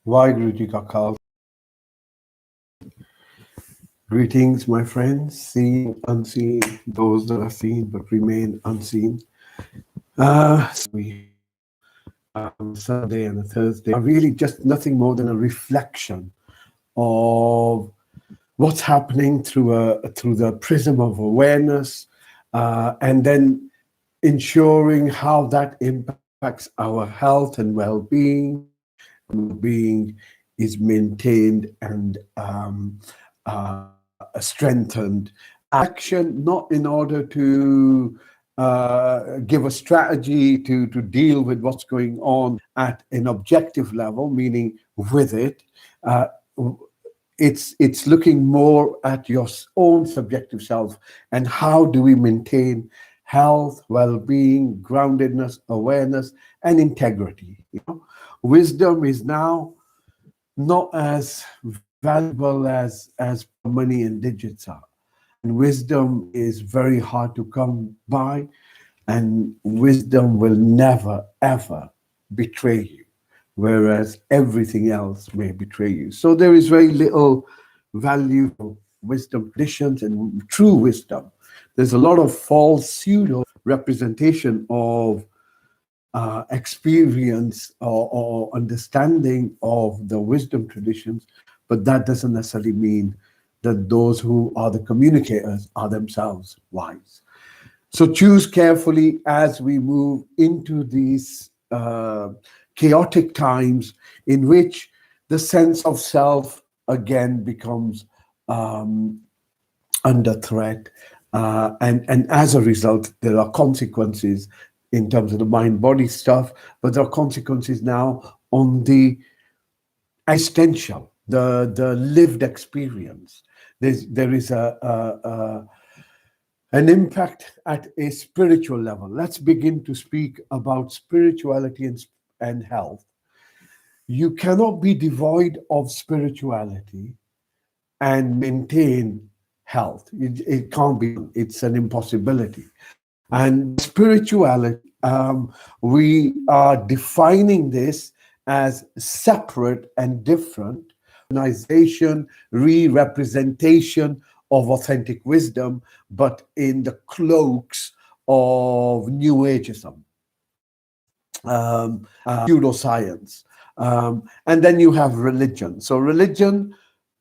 Waheguru Ji Ka Khalsa. Greetings, my friends, seen, unseen, those that are seen but remain unseen. We on a Sunday and a Thursday are really just nothing more than a reflection of what's happening through the prism of awareness, and then ensuring how that impacts our health and well-being. Being is maintained and strengthened. Action, not in order to give a strategy to deal with what's going on at an objective level, meaning with it. Uh, it's looking more at your own subjective self and how do we maintain health, well-being, groundedness, awareness, and integrity. Wisdom is now not as valuable as money and digits are. And wisdom is very hard to come by, and wisdom will never, ever betray you, whereas everything else may betray you. So there is very little value for wisdom traditions and true wisdom. There's a lot of false pseudo representation of experience or understanding of the wisdom traditions, but that doesn't necessarily mean that those who are the communicators are themselves wise. So choose carefully as we move into these chaotic times in which the sense of self again becomes under threat. And as a result, there are consequences in terms of the mind-body stuff, but there are consequences now on the existential, the lived experience. There is an impact at a spiritual level. Let's begin to speak about spirituality and health. You cannot be devoid of spirituality and maintain health. It can't be. It's an impossibility. And spirituality, we are defining this as separate and different organization, re-representation of authentic wisdom, but in the cloaks of New Ageism, pseudoscience. And then you have religion. So religion,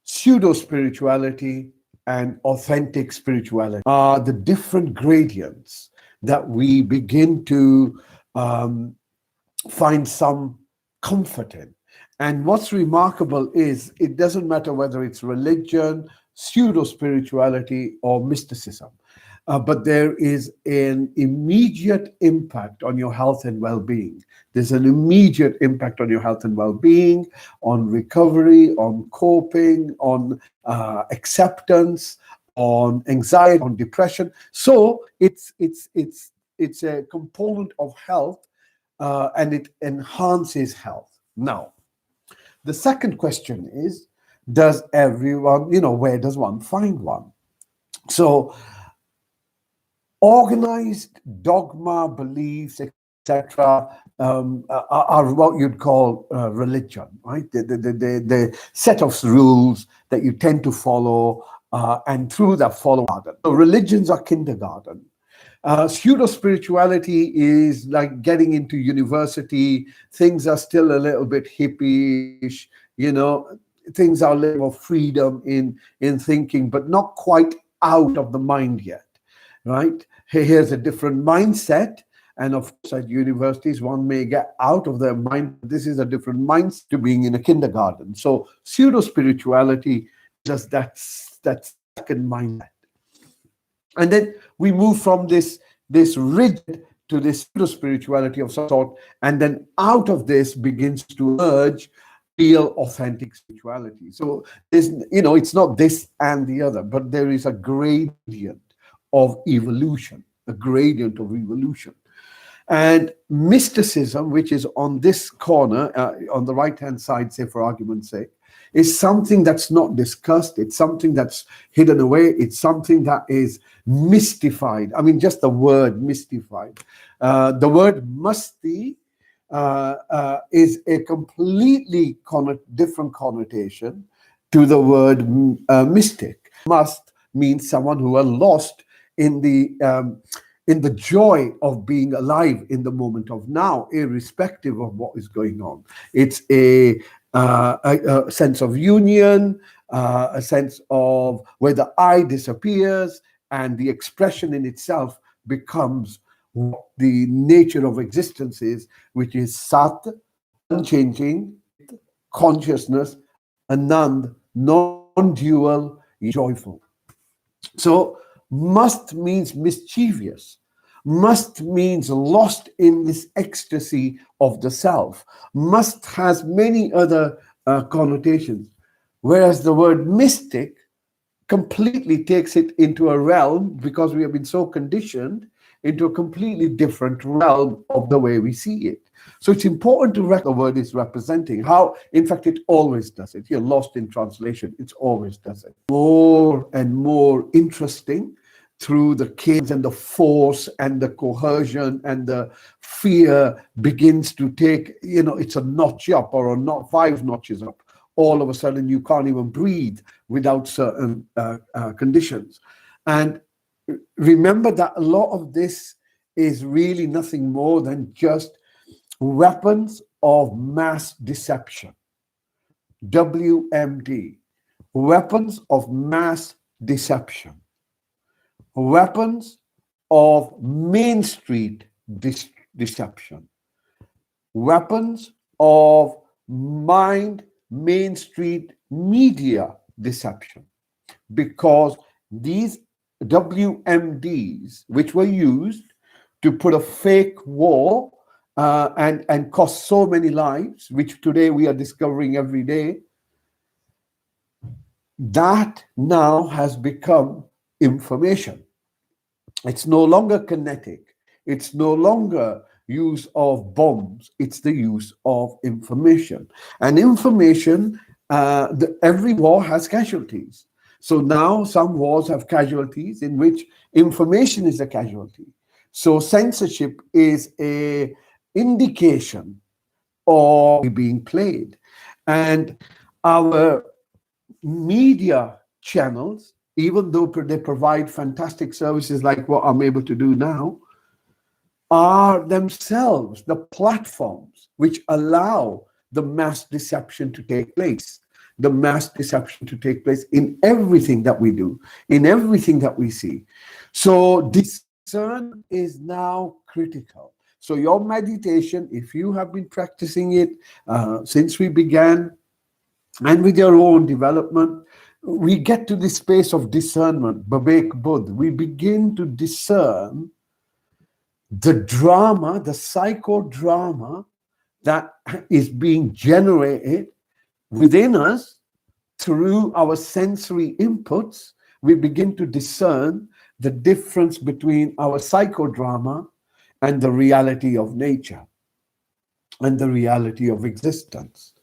pseudo-spirituality, and authentic spirituality are the different gradients that we begin to find some comfort in. And what's remarkable is it doesn't matter whether it's religion, pseudo-spirituality, or mysticism, but there is an immediate impact on your health and well-being. There's an immediate impact on your health and well-being, on recovery, on coping, on acceptance, on anxiety, on depression. So it's a component of health, and it enhances health. Now, the second question is, does everyone, where does one find one? So organized dogma, beliefs, etc., are what you'd call religion, right? The set of rules that you tend to follow, and through that follow. So religions are kindergarten. Pseudo-spirituality is like getting into university. Things are still a little bit hippie-ish, things are a little more freedom in thinking, but not quite out of the mind yet, right? Here's a different mindset. And of course, at universities, one may get out of their mind. This is a different mindset to being in a kindergarten. So pseudo-spirituality is that second mindset. And then we move from this rigid to this pseudo-spirituality of some sort, and then out of this begins to emerge real authentic spirituality. So it's not this and the other, but there is a gradient of evolution, a gradient of evolution. And mysticism, which is on this corner, on the right-hand side, say for argument's sake, is something that's not discussed. It's something that's hidden away. It's something that is mystified. I mean, just the word mystified. The word musti is a completely different connotation to the word mystic. Must means someone who are lost in the joy of being alive in the moment of now, irrespective of what is going on. It's a sense of union, a sense of where the I disappears and the expression in itself becomes what the nature of existence is, which is Sat, unchanging, consciousness, Anand, non-dual, joyful. So must means mischievous. Must means lost in this ecstasy of the self. Must has many other connotations, whereas the word mystic completely takes it into a realm, because we have been so conditioned, into a completely different realm of the way we see it. So it's important to recognize the word is representing how, in fact, it always does it. You're lost in translation. It always does it. More and more interesting through the chaos and the force and the coercion and the fear begins to take, it's a notch up or not 5 notches up. All of a sudden, you can't even breathe without certain conditions. And remember that a lot of this is really nothing more than just weapons of mass deception. WMD, weapons of mass deception, weapons of Main Street deception, weapons of Main Street media deception, because these WMDs, which were used to put a fake war and cost so many lives, which today we are discovering every day, that now has become information. It's no longer kinetic. It's no longer use of bombs. It's the use of information. And information, every war has casualties. So now some wars have casualties in which information is a casualty. So censorship is a indication of being played. And our media channels, even though they provide fantastic services like what I'm able to do now, are themselves the platforms which allow the mass deception to take place. The mass deception to take place in everything that we do, in everything that we see. So discern is now critical. So your meditation, if you have been practicing it since we began, and with your own development, we get to this space of discernment, Babek Budh. We begin to discern the drama, the psychodrama that is being generated within us through our sensory inputs. We begin to discern the difference between our psychodrama and the reality of nature and the reality of existence.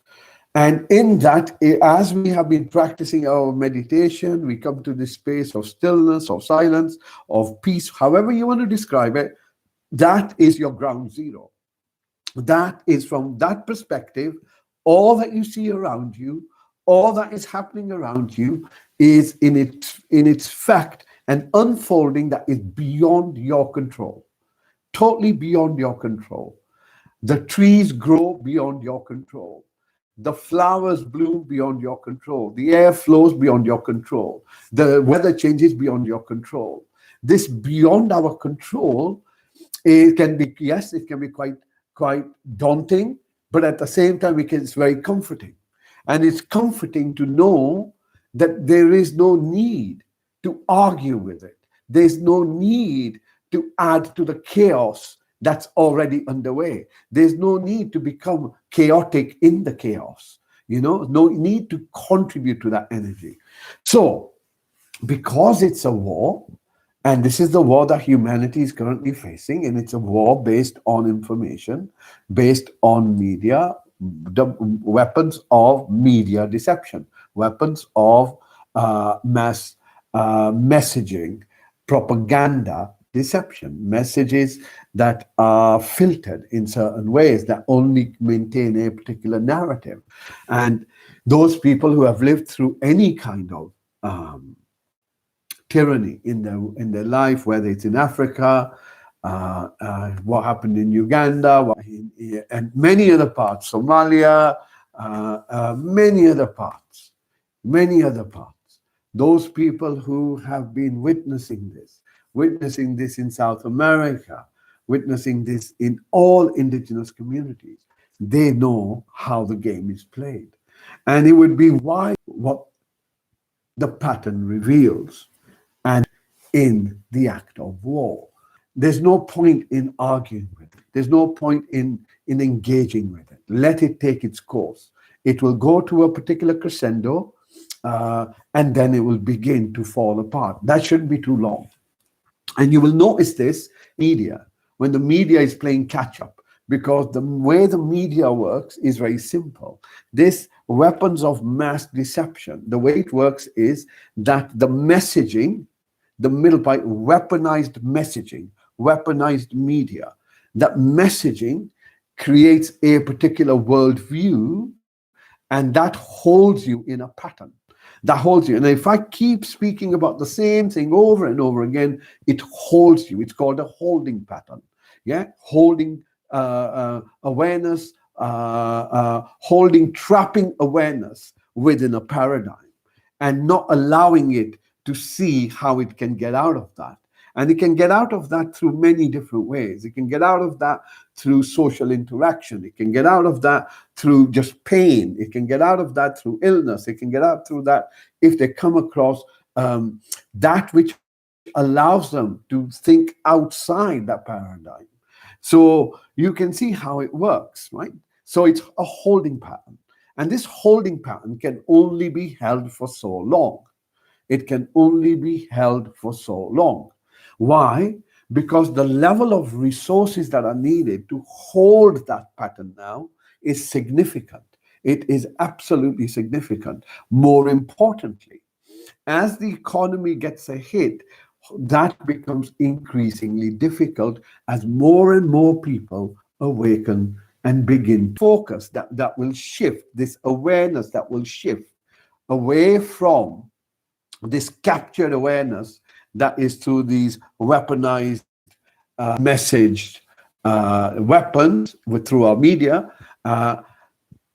And in that, as we have been practicing our meditation, we come to this space of stillness, of silence, of peace, however you want to describe it. That is your ground zero. That is, from that perspective, all that you see around you, all that is happening around you is in its fact an unfolding that is beyond your control, totally beyond your control. The trees grow beyond your control. The flowers bloom beyond your control. The air flows beyond your control. The weather changes beyond your control. This beyond our control, it can be, yes, it can be quite daunting, but at the same time, it's very comforting. And it's comforting to know that there is no need to argue with it. There's no need to add to the chaos that's already underway. There's no need to become chaotic in the chaos. No need to contribute to that energy. So, because it's a war, and this is the war that humanity is currently facing, and it's a war based on information, based on media, the weapons of media deception, weapons of mass messaging, propaganda, deception, messages that are filtered in certain ways that only maintain a particular narrative. And those people who have lived through any kind of tyranny in their life, whether it's in Africa, what happened in Uganda, and many other parts, Somalia, many other parts, many other parts. Those people who have been witnessing this in South America, witnessing this in all indigenous communities, they know how the game is played. And it would be why what the pattern reveals and in the act of war. There's no point in arguing with it. There's no point in engaging with it. Let it take its course. It will go to a particular crescendo, and then it will begin to fall apart. That shouldn't be too long. And you will notice this media, when the media is playing catch up, because the way the media works is very simple. This weapons of mass deception, the way it works is that the messaging, the middle part, weaponized messaging, weaponized media, that messaging creates a particular worldview, and that holds you in a pattern. That holds you. And if I keep speaking about the same thing over and over again, it holds you. It's called a holding pattern. Yeah, holding awareness, holding, trapping awareness within a paradigm and not allowing it to see how it can get out of that. And it can get out of that through many different ways. It can get out of that through social interaction. It can get out of that through just pain. It can get out of that through illness. It can get out through that if they come across that which allows them to think outside that paradigm. So you can see how it works, right? So it's a holding pattern. And this holding pattern can only be held for so long. It can only be held for so long. Why? Because the level of resources that are needed to hold that pattern now is significant. It is absolutely significant. More importantly, as the economy gets a hit, that becomes increasingly difficult as more and more people awaken and begin to focus. That will shift, this awareness that will shift away from this captured awareness that is through these weaponized, messaged weapons through our media.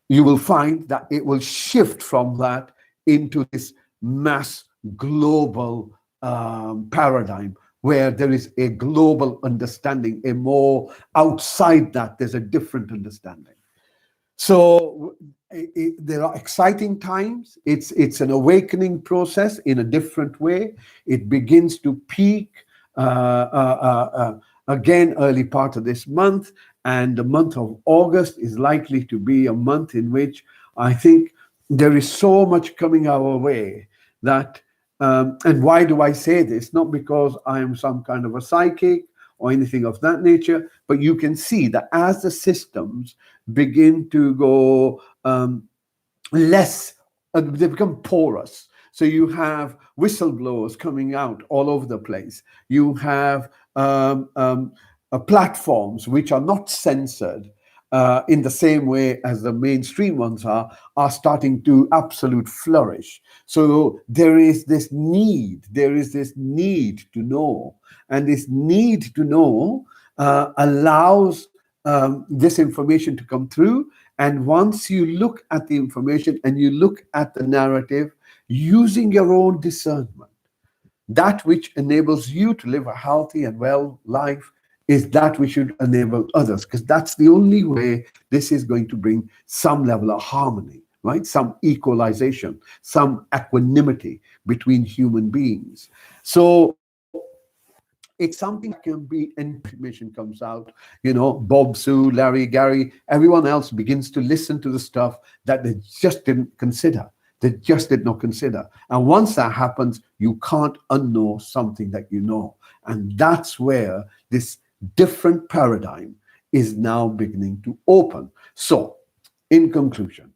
You will find that it will shift from that into this mass global paradigm where there is a global understanding, a more outside that, there's a different understanding. So there are exciting times. It's an awakening process in a different way. It begins to peak again early part of this month, and the month of August is likely to be a month in which I think there is so much coming our way that and why do I say this? Not because I am some kind of a psychic or anything of that nature, but you can see that as the systems begin to go less, they become porous. So you have whistleblowers coming out all over the place. You have platforms which are not censored in the same way as the mainstream ones are starting to absolute flourish. So there is this need to know, and this need to know allows this information to come through. And once you look at the information and you look at the narrative using your own discernment, that which enables you to live a healthy and well life is that which should enable others, because that's the only way this is going to bring some level of harmony, right? Some equalization, some equanimity between human beings. So it's something that can be, information comes out, Bob, Sue, Larry, Gary, everyone else begins to listen to the stuff that they just didn't consider. They just did not consider. And once that happens, you can't unknow something that you know. And that's where this different paradigm is now beginning to open. So, in conclusion,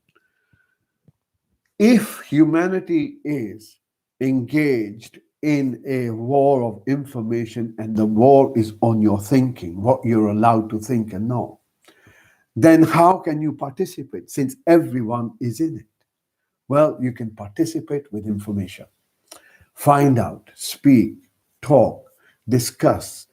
if humanity is engaged in a war of information, and the war is on your thinking, what you're allowed to think and know, then how can you participate since everyone is in it? Well, you can participate with information. Find out, speak, talk, discuss,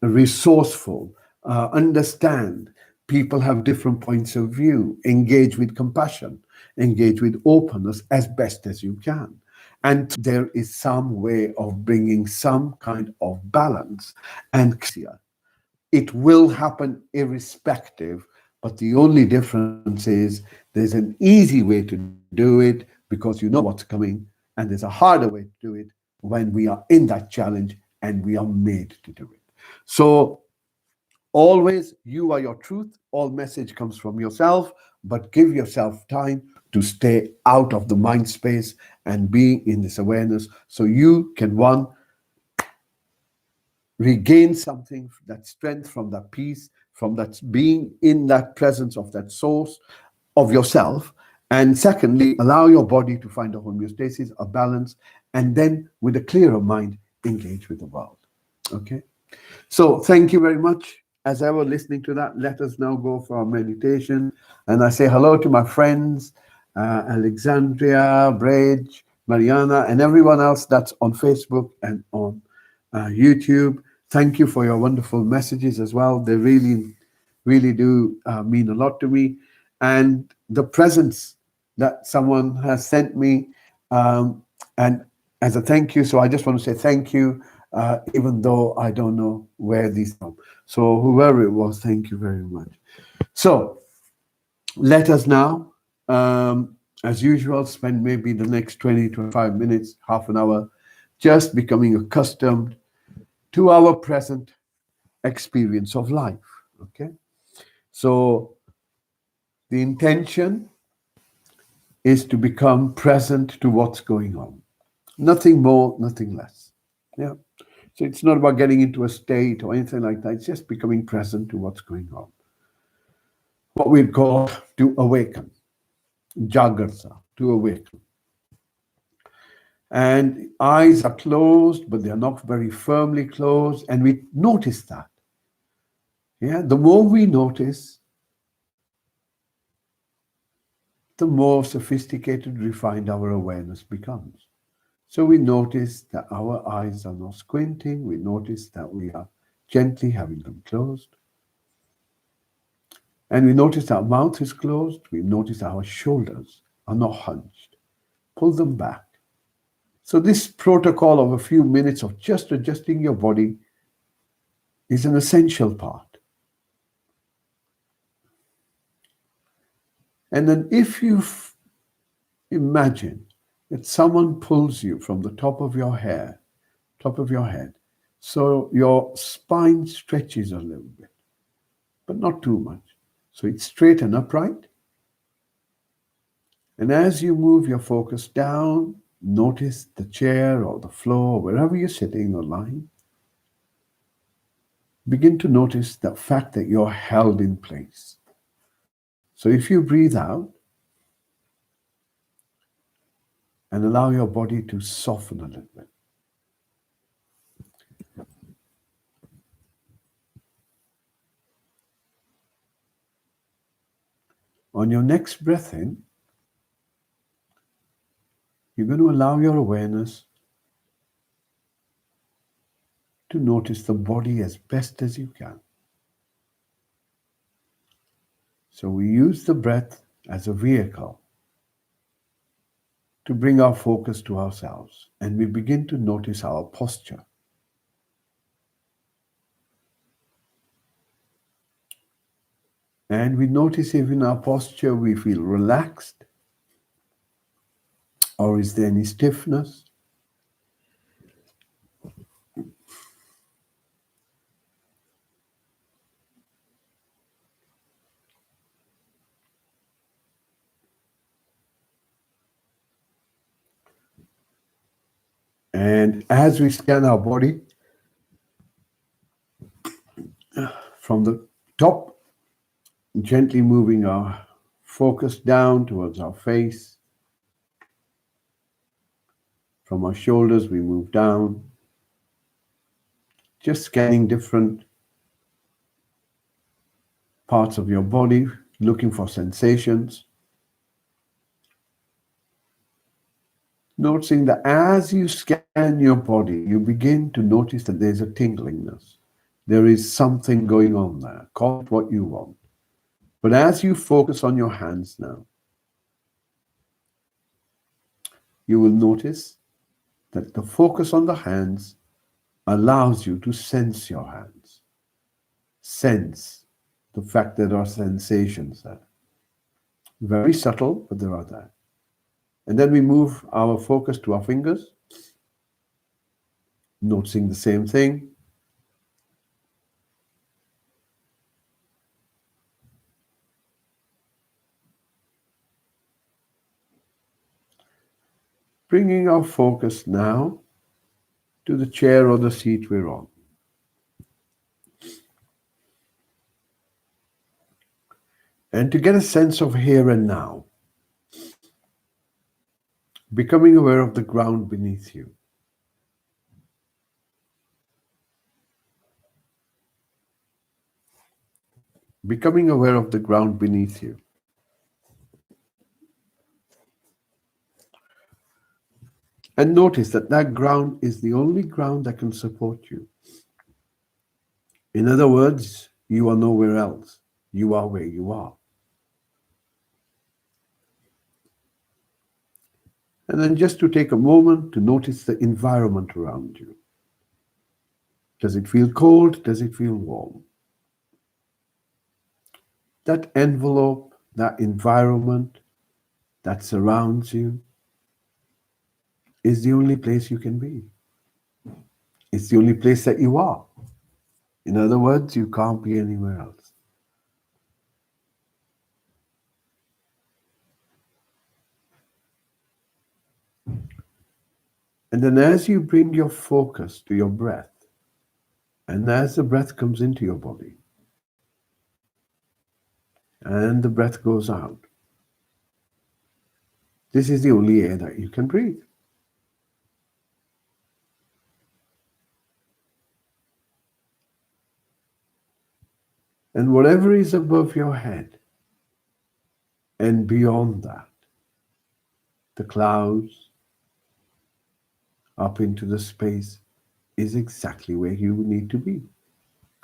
resourceful, understand. People have different points of view. Engage with compassion, engage with openness as best as you can. And there is some way of bringing some kind of balance and clear. It will happen irrespective, but the only difference is there's an easy way to do it because you know what's coming, and there's a harder way to do it when we are in that challenge and we are made to do it. So always, you are your truth. All message comes from yourself, but give yourself time to stay out of the mind space and be in this awareness so you can, one, regain something, that strength from that peace, from that being in that presence of that source of yourself. And secondly, allow your body to find a homeostasis, a balance, and then with a clearer mind, engage with the world. Okay? So thank you very much. As I was listening to that, let us now go for our meditation. And I say hello to my friends, Alexandria, Bridge, Mariana, and everyone else that's on Facebook and on YouTube. Thank you for your wonderful messages as well. They really, really do mean a lot to me. And the presents that someone has sent me, and as a thank you. So I just want to say thank you, even though I don't know where these come. So whoever it was, thank you very much. So let us now, as usual, spend maybe the next 20, 25 minutes, half an hour, just becoming accustomed to our present experience of life. Okay? So the intention is to become present to what's going on. Nothing more, nothing less. Yeah. So it's not about getting into a state or anything like that. It's just becoming present to what's going on. What we'd call to awaken, jagrata, to awaken. And eyes are closed, but they're not very firmly closed. And we notice that. Yeah. The more we notice, the more sophisticated, refined our awareness becomes. So we notice that our eyes are not squinting. We notice that we are gently having them closed. And we notice our mouth is closed. We notice our shoulders are not hunched. Pull them back. So this protocol of a few minutes of just adjusting your body is an essential part. And then if you imagine that someone pulls you from the top of your head, so your spine stretches a little bit, but not too much. So it's straight and upright. And as you move your focus down, notice the chair or the floor, wherever you're sitting or lying. Begin to notice the fact that you're held in place. So if you breathe out and allow your body to soften a little bit. On your next breath in, you're going to allow your awareness to notice the body as best as you can. So we use the breath as a vehicle to bring our focus to ourselves, and we begin to notice our posture. And we notice if in our posture we feel relaxed, or is there any stiffness? And as we scan our body from the top, gently moving our focus down towards our face, From our shoulders, we move down, just scanning different parts of your body, looking for sensations. Noticing that as you scan your body, you begin to notice that there's a tinglingness. There is something going on there. Call it what you want. But as you focus on your hands now, you will notice that the focus on the hands allows you to sense your hands. Sense the fact that there are sensations there. Very subtle, but there are there. And then we move our focus to our fingers, noticing the same thing. Bringing our focus now to the chair or the seat we're on. And to get a sense of here and now, becoming aware of the ground beneath you. Becoming aware of the ground beneath you. And notice that that ground is the only ground that can support you. In other words, you are nowhere else. You are where you are. And then just to take a moment to notice the environment around you. Does it feel cold? Does it feel warm? That envelope, that environment that surrounds you is the only place you can be. It's the only place that you are. In other words, you can't be anywhere else. And then as you bring your focus to your breath, and as the breath comes into your body, and the breath goes out, this is the only air that you can breathe. And whatever is above your head, and beyond that, the clouds, up into the space, is exactly where you need to be.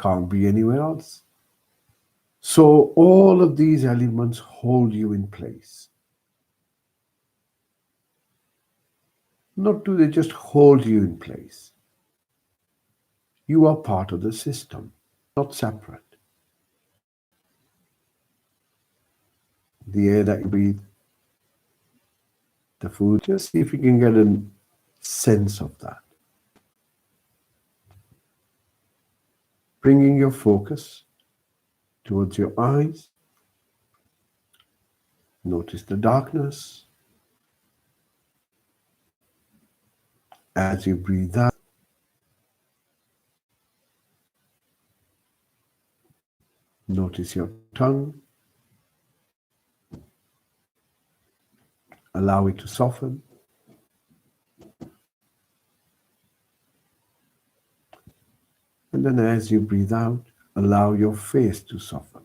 Can't be anywhere else. So all of these elements hold you in place. Not do they just hold you in place. You are part of the system, not separate. The air that you breathe, the food, just see if you can get a sense of that. Bringing your focus towards your eyes. Notice the darkness. As you breathe out, notice your tongue. Allow it to soften. And then as you breathe out, allow your face to soften.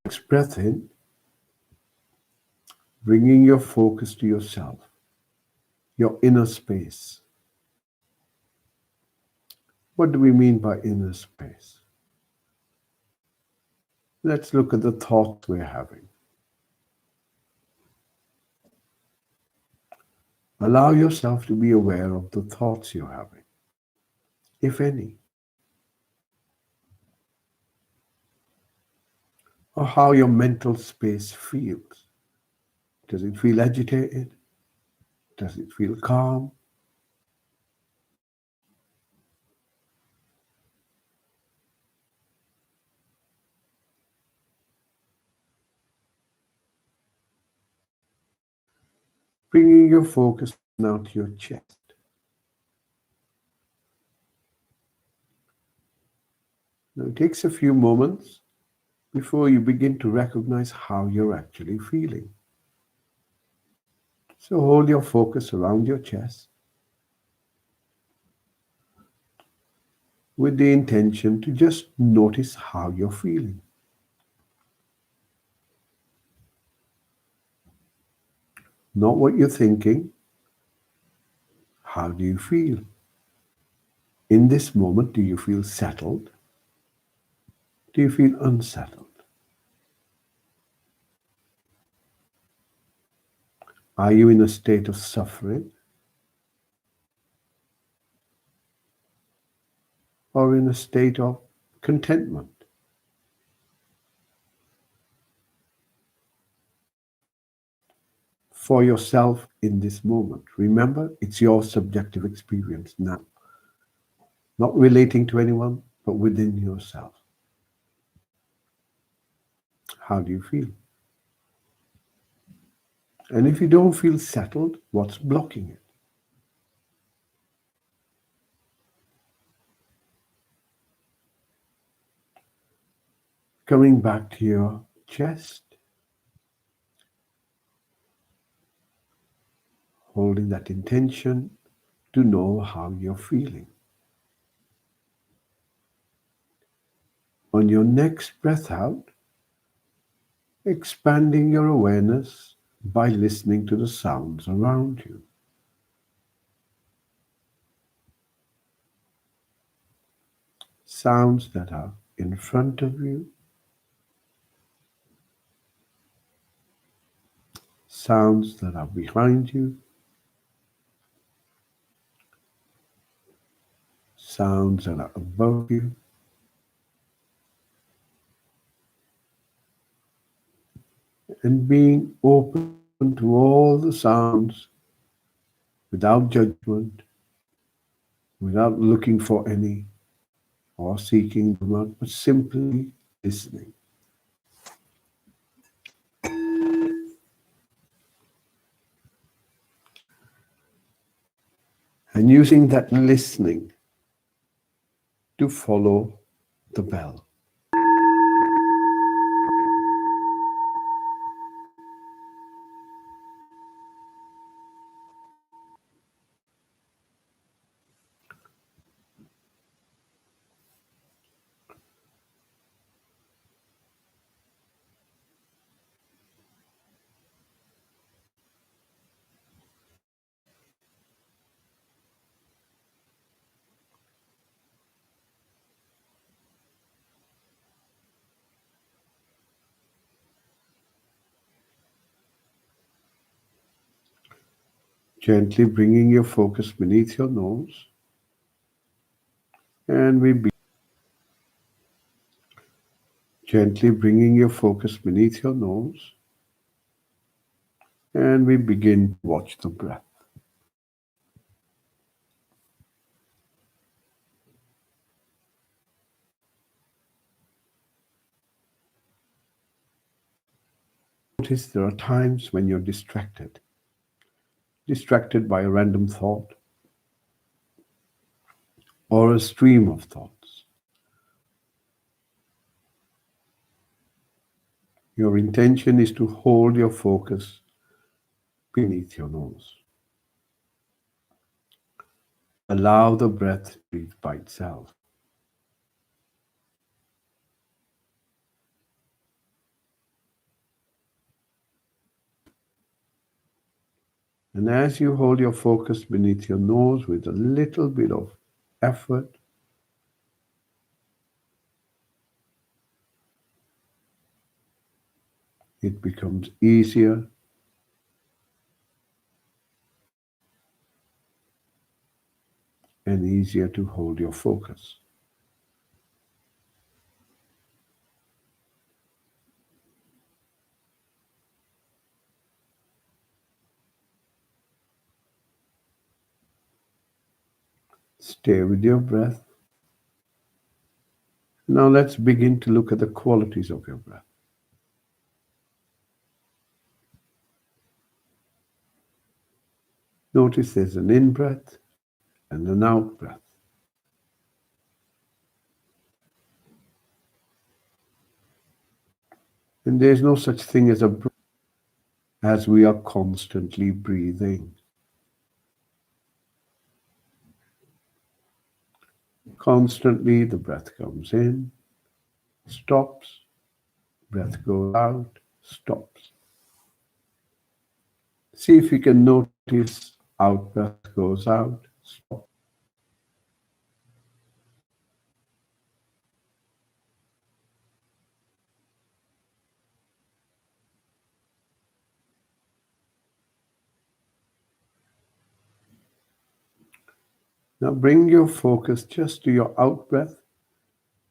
Next breath in, bringing your focus to yourself, your inner space. What do we mean by inner space? Let's look at the thoughts we're having. Allow yourself to be aware of the thoughts you're having, if any, or how your mental space feels. Does it feel agitated? Does it feel calm? Bringing your focus now to your chest. Now it takes a few moments before you begin to recognize how you're actually feeling. So hold your focus around your chest with the intention to just notice how you're feeling. Not what you're thinking. How do you feel? In this moment, do you feel settled? Do you feel unsettled? Are you in a state of suffering or in a state of contentment? For yourself in this moment. Remember, it's your subjective experience now. Not relating to anyone, but within yourself. How do you feel? And if you don't feel settled, what's blocking it? Coming back to your chest, holding that intention to know how you're feeling. On your next breath out, expanding your awareness by listening to the sounds around you. Sounds that are in front of you, sounds that are behind you, sounds that are above you, and being open to all the sounds without judgment, without looking for any or seeking them out, but simply listening. And using that listening to follow the bell. Gently bringing your focus beneath your nose, and gently bringing your focus beneath your nose, and we begin to watch the breath. Notice there are times when you're distracted by a random thought or a stream of thoughts. Your intention is to hold your focus beneath your nose. Allow the breath to breathe by itself. And as you hold your focus beneath your nose with a little bit of effort, it becomes easier and easier to hold your focus. Stay with your breath. Now let's begin to look at the qualities of your breath. Notice there's an in-breath and an out-breath. And there's no such thing as a breath, as we are constantly breathing. Constantly the breath comes in, stops, breath goes out, stops. See if you can notice out breath goes out, stop. Now bring your focus just to your out breath,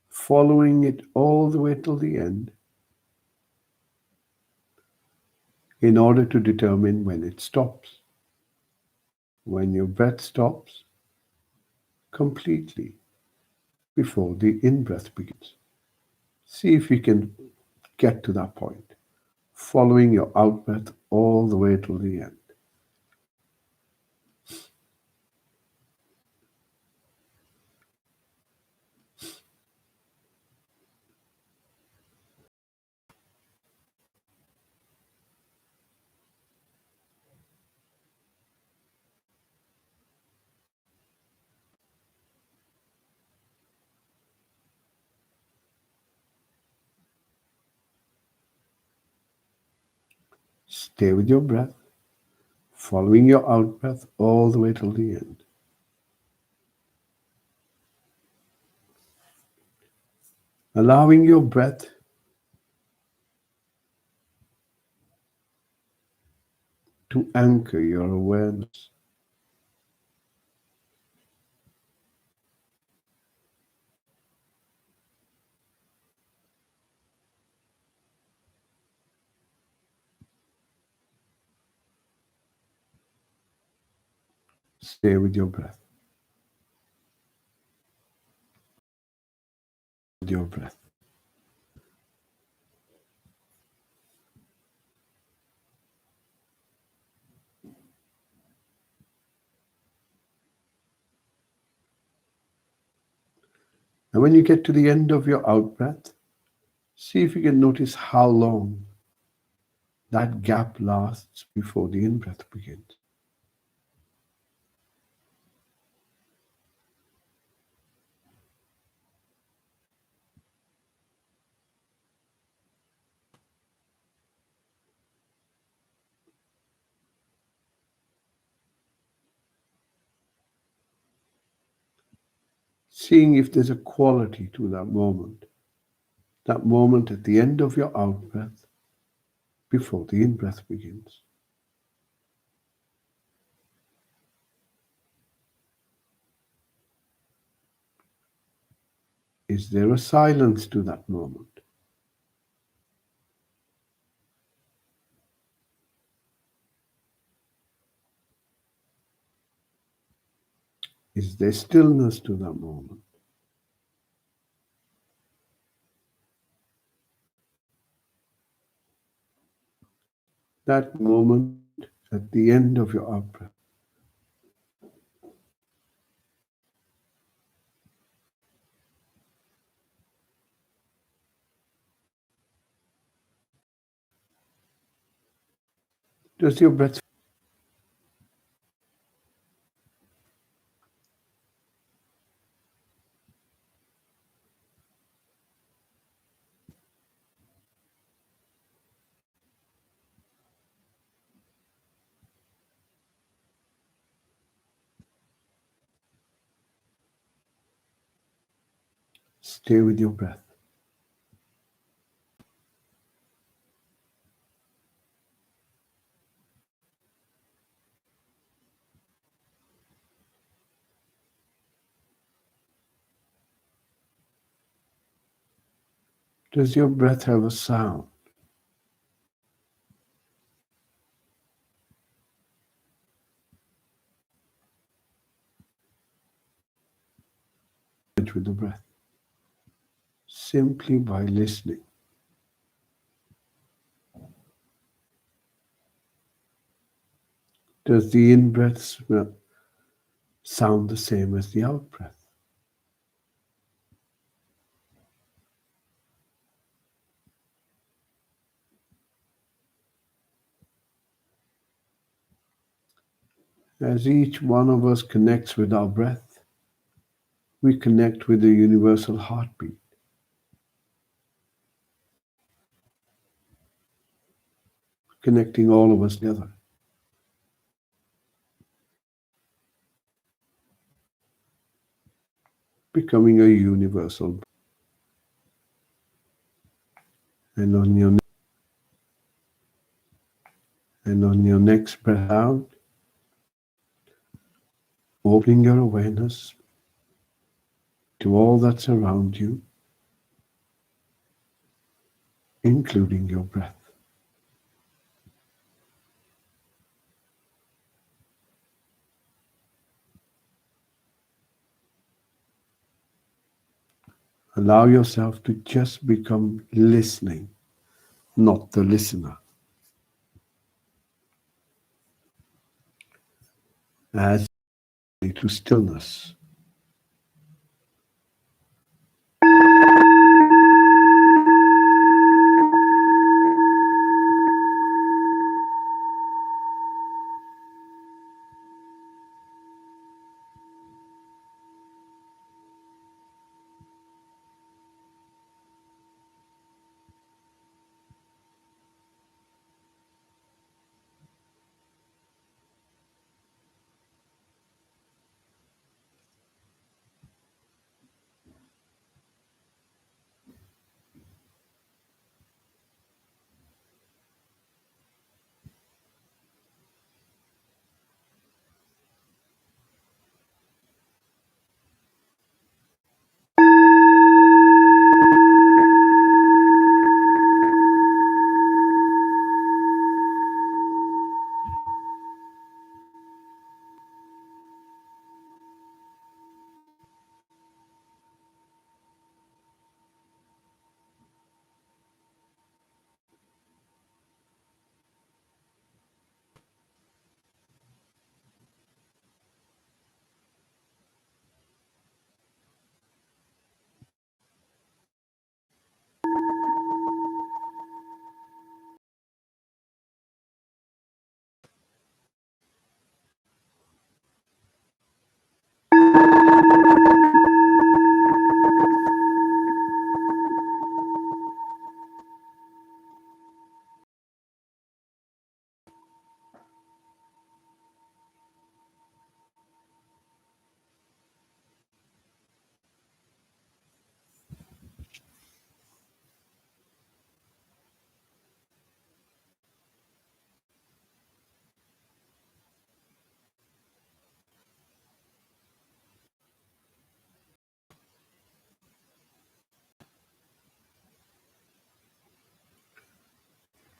following it all the way till the end in order to determine when it stops. When your breath stops completely before the in-breath begins. See if you can get to that point, following your out breath all the way till the end. Stay with your breath, following your out breath all the way till the end. Allowing your breath to anchor your awareness. Stay with your breath. With your breath. And when you get to the end of your out breath, see if you can notice how long that gap lasts before the in breath begins. Seeing if there's a quality to that moment at the end of your out breath before the in breath begins. Is there a silence to that moment? Is there stillness to that moment? That moment at the end of your out breath. Does your breath stay with your breath? Does your breath have a sound? With the breath, simply by listening. Does the in-breath sound the same as the out-breath? As each one of us connects with our breath, we connect with the universal heartbeat, connecting all of us together. Becoming a universal. And on your next breath out, opening your awareness to all that's around you, including your breath. Allow yourself to just become listening, not the listener. As to stillness.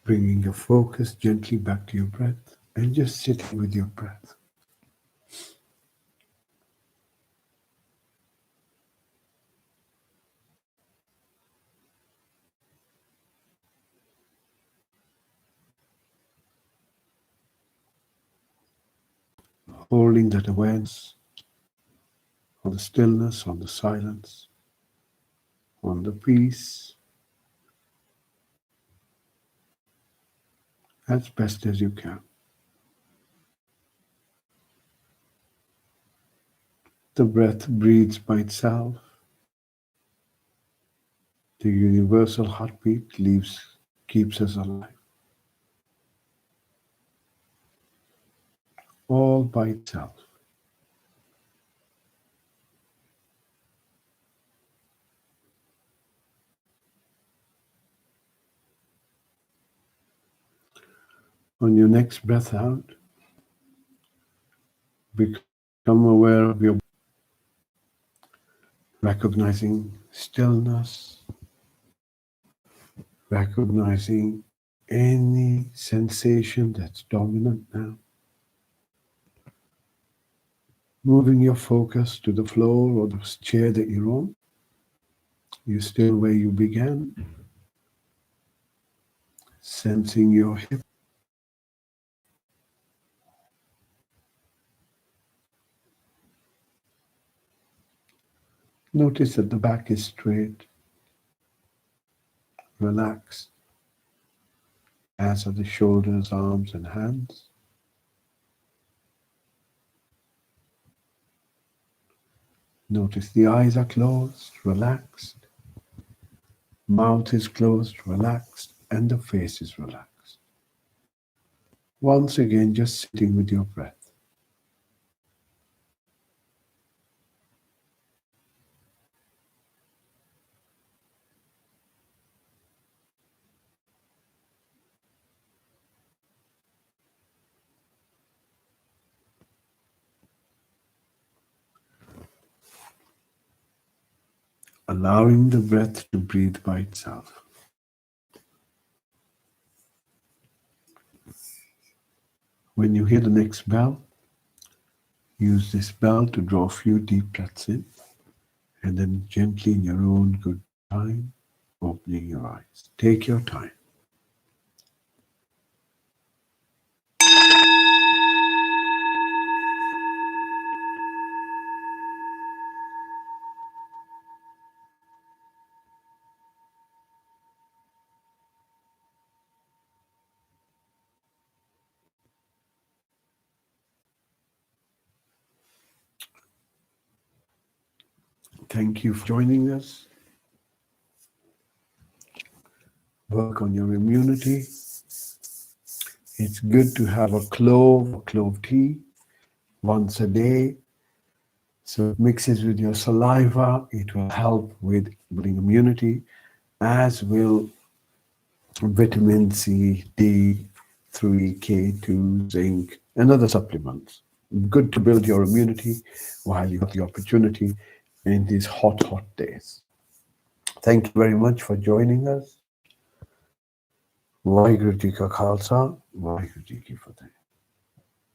Bringing your focus gently back to your breath and just sitting with your breath. Holding that awareness on the stillness, on the silence, on the peace, as best as you can. The breath breathes by itself. The universal heartbeat keeps us alive. All by itself. On your next breath out, become aware of your recognizing stillness, recognizing any sensation that's dominant now. Moving your focus to the floor or the chair that you're on. You're still where you began. Sensing your hip. Notice that the back is straight, relaxed, as are the shoulders, arms, and hands. Notice the eyes are closed, relaxed. Mouth is closed, relaxed, and the face is relaxed. Once again, just sitting with your breath. Allowing the breath to breathe by itself. When you hear the next bell, use this bell to draw a few deep breaths in, and then gently in your own good time, opening your eyes. Take your time. Thank you for joining us. Work on your immunity. It's good to have a clove or clove tea once a day. So it mixes with your saliva. It will help with building immunity, as will vitamin C, D3, K2, zinc, and other supplements. Good to build your immunity while you have the opportunity in these hot, hot days. Thank you very much for joining us. Vaheguru Ji Ka Khalsa, Vaheguru Ji Ki Fateh.